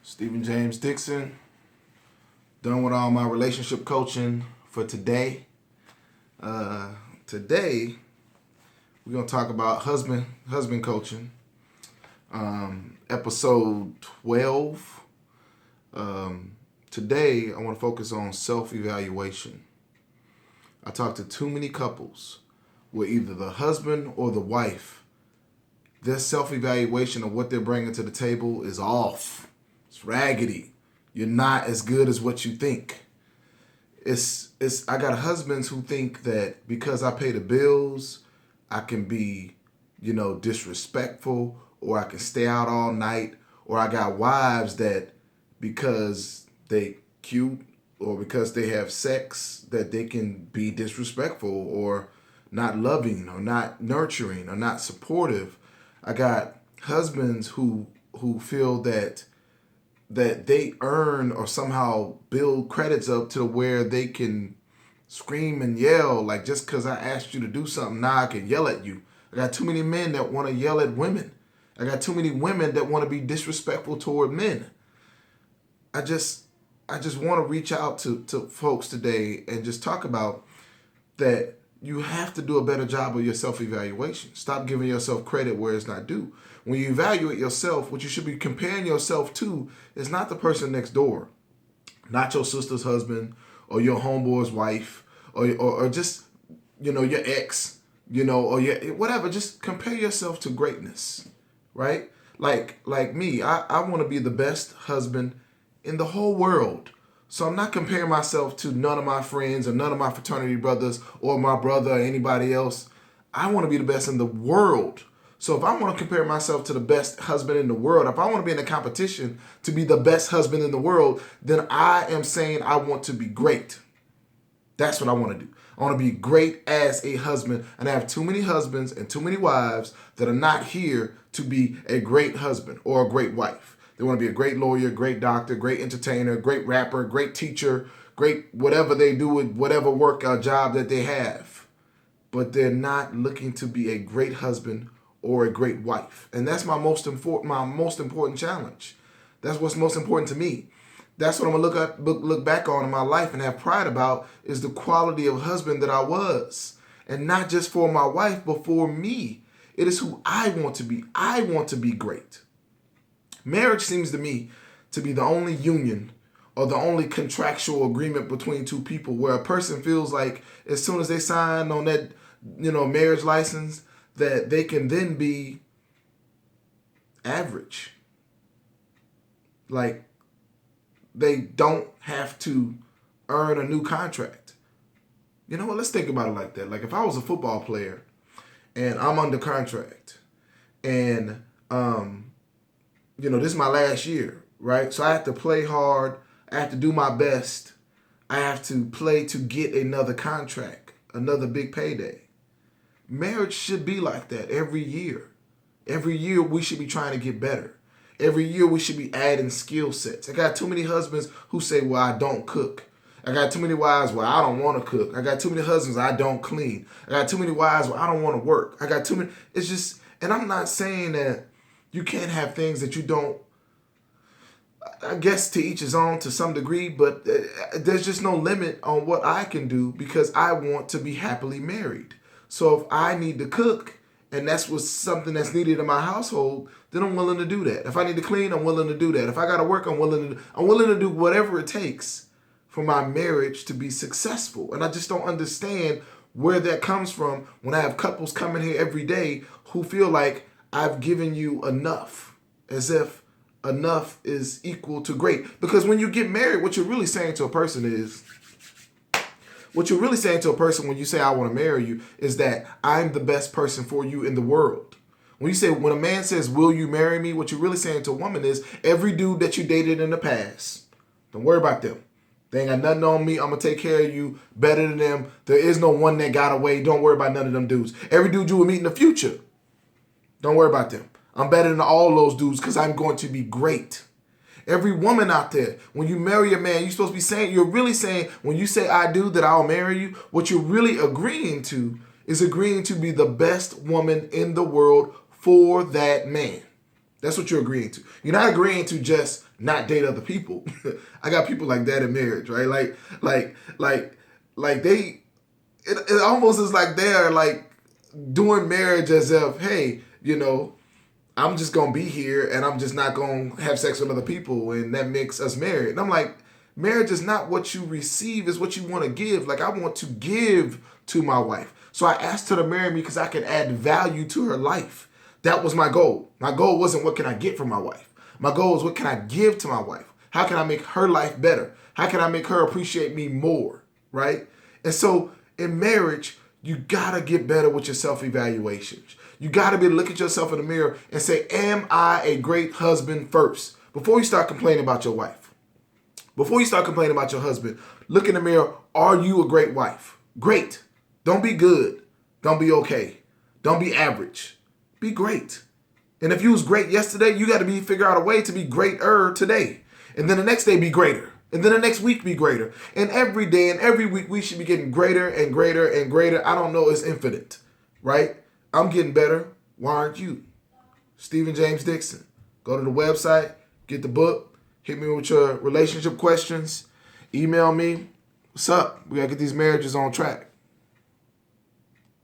Stephen James Dixon, done with all my relationship coaching for today. Today, we're going to talk about husband coaching, episode 12. Today, I want to focus on self-evaluation. I talk to too many couples where either the husband or the wife, their self-evaluation of what they're bringing to the table is off. It's raggedy. You're not as good as what you think. I got husbands who think that because I pay the bills, I can be, disrespectful, or I can stay out all night, or I got wives that because they cute or because they have sex that they can be disrespectful or not loving or not nurturing or not supportive. I got husbands who feel that they earn or somehow build credits up to where they can scream and yell, like just because I asked you to do something, now I can yell at you. I got too many men that want to yell at women. I got too many women that want to be disrespectful toward men. I just want to reach out to folks today and just talk about that you have to do a better job of your self-evaluation. Stop giving yourself credit where it's not due. When you evaluate yourself, what you should be comparing yourself to is not the person next door, not your sister's husband or your homeboy's wife or just, your ex, or your whatever. Just compare yourself to greatness, right? Like me, I want to be the best husband in the whole world. So I'm not comparing myself to none of my friends or none of my fraternity brothers or my brother or anybody else. I want to be the best in the world. So if I want to compare myself to the best husband in the world, if I want to be in a competition to be the best husband in the world, then I am saying I want to be great. That's what I want to do. I want to be great as a husband. And I have too many husbands and too many wives that are not here to be a great husband or a great wife. They want to be a great lawyer, great doctor, great entertainer, great rapper, great teacher, great whatever they do with whatever work or job that they have. But they're not looking to be a great husband or a great wife. And that's my most important challenge. That's what's most important to me. That's what I'm going to look back on in my life and have pride about, is the quality of husband that I was. And not just for my wife, but for me. It is who I want to be. I want to be great. Marriage seems to me to be the only union or the only contractual agreement between two people where a person feels like as soon as they sign on that, marriage license, that they can then be average. Like they don't have to earn a new contract. You know what? Let's think about it like that. Like if I was a football player and I'm under contract and, this is my last year, right? So I have to play hard. I have to do my best. I have to play to get another contract, another big payday. Marriage should be like that every year. Every year we should be trying to get better. Every year we should be adding skill sets. I got too many husbands who say, well, I don't cook. I got too many wives where I don't want to cook. I got too many husbands I don't clean. I got too many wives where I don't want to work. I got too many. It's just, and I'm not saying that you can't have things that you don't, I guess to each his own to some degree, but there's just no limit on what I can do because I want to be happily married. So if I need to cook and that's what's something that's needed in my household, then I'm willing to do that. If I need to clean, I'm willing to do that. If I got to work, I'm willing to do whatever it takes for my marriage to be successful. And I just don't understand where that comes from when I have couples coming here every day who feel like I've given you enough, as if enough is equal to great. Because when you get married, what you're really saying to a person when you say I want to marry you is that I'm the best person for you in the world. When a man says, will you marry me? What you're really saying to a woman is every dude that you dated in the past, don't worry about them. They ain't got nothing on me. I'm going to take care of you better than them. There is no one that got away. Don't worry about none of them dudes. Every dude you will meet in the future, don't worry about them. I'm better than all those dudes because I'm going to be great. Every woman out there, when you marry a man, you're really saying, when you say I do, that I'll marry you, what you're really agreeing to be the best woman in the world for that man. That's what you're agreeing to. You're not agreeing to just not date other people. I got people like that in marriage, right? Like they, it almost is like they're like doing marriage as if, hey, I'm just gonna be here and I'm just not gonna have sex with other people and that makes us married. And I'm like, marriage is not what you receive, it's what you want to give. Like I want to give to my wife. So I asked her to marry me because I could add value to her life. That was my goal. My goal wasn't what can I get from my wife. My goal is what can I give to my wife? How can I make her life better? How can I make her appreciate me more? Right? And so in marriage, you gotta get better with your self-evaluations. You got to be able to look at yourself in the mirror and say, am I a great husband first? Before you start complaining about your wife. Before you start complaining about your husband, look in the mirror. Are you a great wife? Great. Don't be good. Don't be okay. Don't be average. Be great. And if you was great yesterday, you got to figure out a way to be greater today. And then the next day be greater. And then the next week be greater. And every day and every week we should be getting greater and greater and greater. I don't know, it's infinite, right? I'm getting better. Why aren't you? Stephen James Dixon. Go to the website, get the book, hit me with your relationship questions, email me. What's up? We got to get these marriages on track.